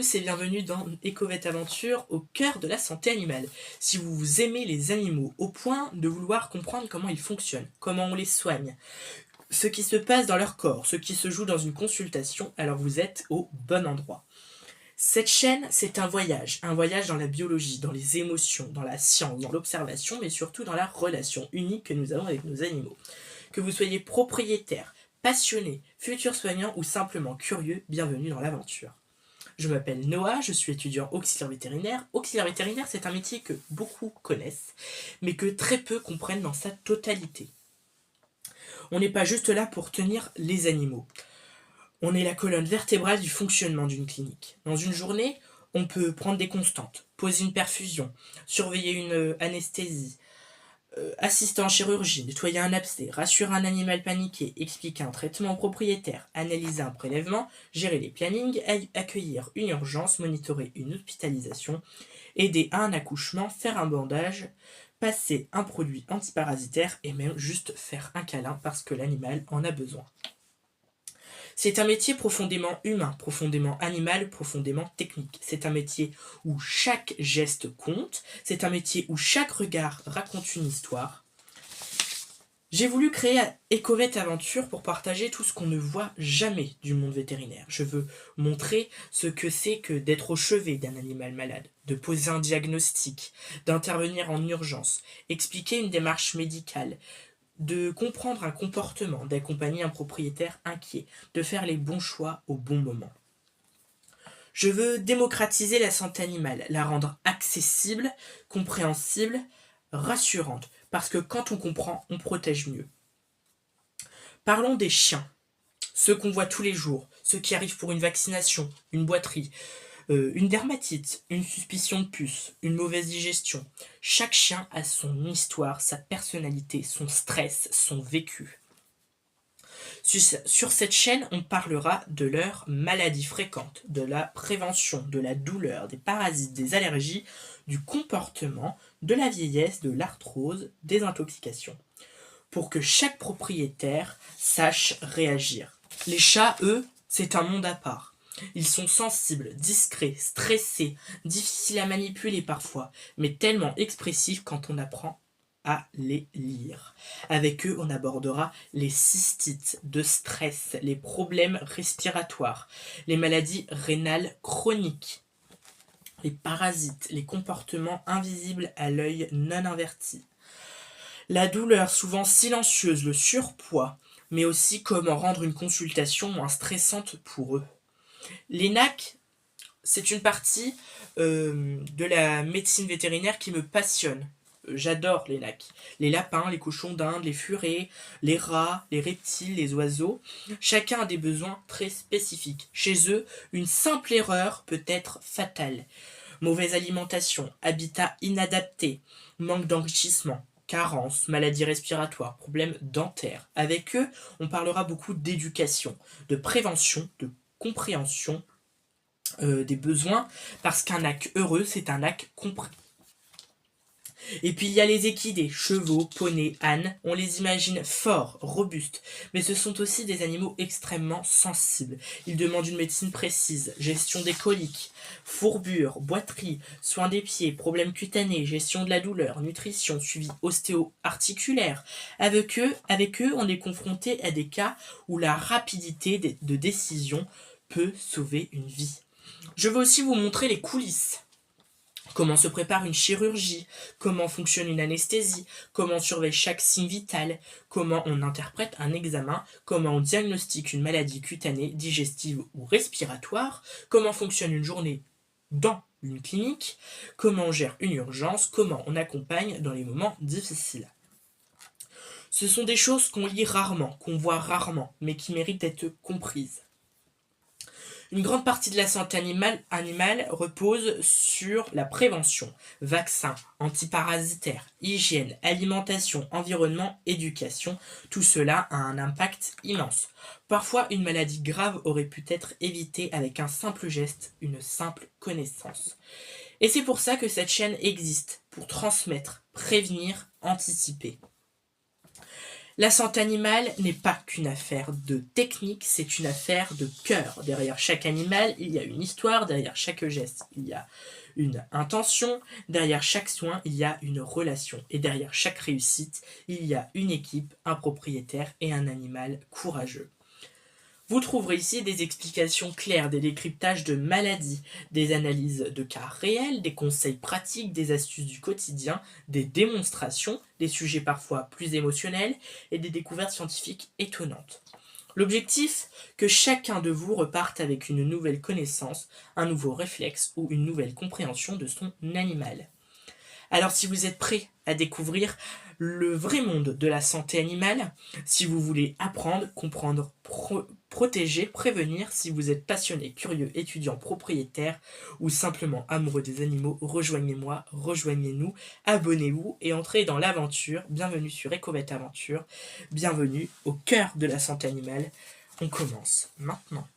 tous et bienvenue dans Ecovet Aventure au cœur de la santé animale. Si vous aimez les animaux au point de vouloir comprendre comment ils fonctionnent, comment on les soigne, ce qui se passe dans leur corps, ce qui se joue dans une consultation, alors vous êtes au bon endroit. Cette chaîne, c'est un voyage dans la biologie, dans les émotions, dans la science, dans l'observation, mais surtout dans la relation unique que nous avons avec nos animaux. Que vous soyez propriétaire, passionné, futur soignant ou simplement curieux, bienvenue dans l'aventure. Je m'appelle Noah, je suis étudiant auxiliaire vétérinaire. Auxiliaire vétérinaire, c'est un métier que beaucoup connaissent, mais que très peu comprennent dans sa totalité. On n'est pas juste là pour tenir les animaux. On est la colonne vertébrale du fonctionnement d'une clinique. Dans une journée, on peut prendre des constantes, poser une perfusion, surveiller une anesthésie, assister en chirurgie, nettoyer un abcès, rassurer un animal paniqué, expliquer un traitement au propriétaire, analyser un prélèvement, gérer les plannings, accueillir une urgence, monitorer une hospitalisation, aider à un accouchement, faire un bandage, passer un produit antiparasitaire et même juste faire un câlin parce que l'animal en a besoin. C'est un métier profondément humain, profondément animal, profondément technique. C'est un métier où chaque geste compte, c'est un métier où chaque regard raconte une histoire. J'ai voulu créer Ecovet Aventure pour partager tout ce qu'on ne voit jamais du monde vétérinaire. Je veux montrer ce que c'est que d'être au chevet d'un animal malade, de poser un diagnostic, d'intervenir en urgence, expliquer une démarche médicale, de comprendre un comportement, d'accompagner un propriétaire inquiet, de faire les bons choix au bon moment. Je veux démocratiser la santé animale, la rendre accessible, compréhensible, rassurante, parce que quand on comprend, on protège mieux. Parlons des chiens, ceux qu'on voit tous les jours, ceux qui arrivent pour une vaccination, une boiterie, une dermatite, une suspicion de puce, une mauvaise digestion. Chaque chien a son histoire, sa personnalité, son stress, son vécu. Sur cette chaîne, on parlera de leurs maladies fréquentes, de la prévention, de la douleur, des parasites, des allergies, du comportement, de la vieillesse, de l'arthrose, des intoxications. Pour que chaque propriétaire sache réagir. Les chats, eux, c'est un monde à part. Ils sont sensibles, discrets, stressés, difficiles à manipuler parfois, mais tellement expressifs quand on apprend à les lire. Avec eux, on abordera les cystites de stress, les problèmes respiratoires, les maladies rénales chroniques, les parasites, les comportements invisibles à l'œil non averti, la douleur souvent silencieuse, le surpoids, mais aussi comment rendre une consultation moins stressante pour eux. L'ENAC, c'est une partie de la médecine vétérinaire qui me passionne. J'adore l'ENAC. Les lapins, les cochons d'Inde, les furets, les rats, les reptiles, les oiseaux. Chacun a des besoins très spécifiques. Chez eux, une simple erreur peut être fatale. Mauvaise alimentation, habitat inadapté, manque d'enrichissement, carences, maladies respiratoires, problèmes dentaires. Avec eux, on parlera beaucoup d'éducation, de prévention, de compréhension des besoins, parce qu'un ac heureux, c'est un ac compris. Et puis il y a les équidés, chevaux, poneys, ânes, on les imagine forts, robustes, mais ce sont aussi des animaux extrêmement sensibles. Ils demandent une médecine précise, gestion des coliques, fourbure, boiterie, soins des pieds, problèmes cutanés, gestion de la douleur, nutrition, suivi ostéo-articulaire. Avec eux, on est confronté à des cas où la rapidité de décision peut sauver une vie. Je veux aussi vous montrer les coulisses. Comment se prépare une chirurgie, comment fonctionne une anesthésie, comment on surveille chaque signe vital, comment on interprète un examen, comment on diagnostique une maladie cutanée, digestive ou respiratoire, comment fonctionne une journée dans une clinique, comment on gère une urgence, comment on accompagne dans les moments difficiles. Ce sont des choses qu'on lit rarement, qu'on voit rarement, mais qui méritent d'être comprises. Une grande partie de la santé animale repose sur la prévention, vaccins, antiparasitaires, hygiène, alimentation, environnement, éducation. Tout cela a un impact immense. Parfois, une maladie grave aurait pu être évitée avec un simple geste, une simple connaissance. Et c'est pour ça que cette chaîne existe, pour transmettre, prévenir, anticiper. La santé animale n'est pas qu'une affaire de technique, c'est une affaire de cœur. Derrière chaque animal, il y a une histoire, derrière chaque geste, il y a une intention, derrière chaque soin, il y a une relation. Et derrière chaque réussite, il y a une équipe, un propriétaire et un animal courageux. Vous trouverez ici des explications claires, des décryptages de maladies, des analyses de cas réels, des conseils pratiques, des astuces du quotidien, des démonstrations, des sujets parfois plus émotionnels et des découvertes scientifiques étonnantes. L'objectif, que chacun de vous reparte avec une nouvelle connaissance, un nouveau réflexe ou une nouvelle compréhension de son animal. Alors si vous êtes prêt à découvrir le vrai monde de la santé animale, si vous voulez apprendre, comprendre, protéger, prévenir, si vous êtes passionné, curieux, étudiant, propriétaire ou simplement amoureux des animaux, rejoignez-moi, rejoignez-nous, abonnez-vous et entrez dans l'aventure. Bienvenue sur EcoVet Aventure, bienvenue au cœur de la santé animale. On commence maintenant.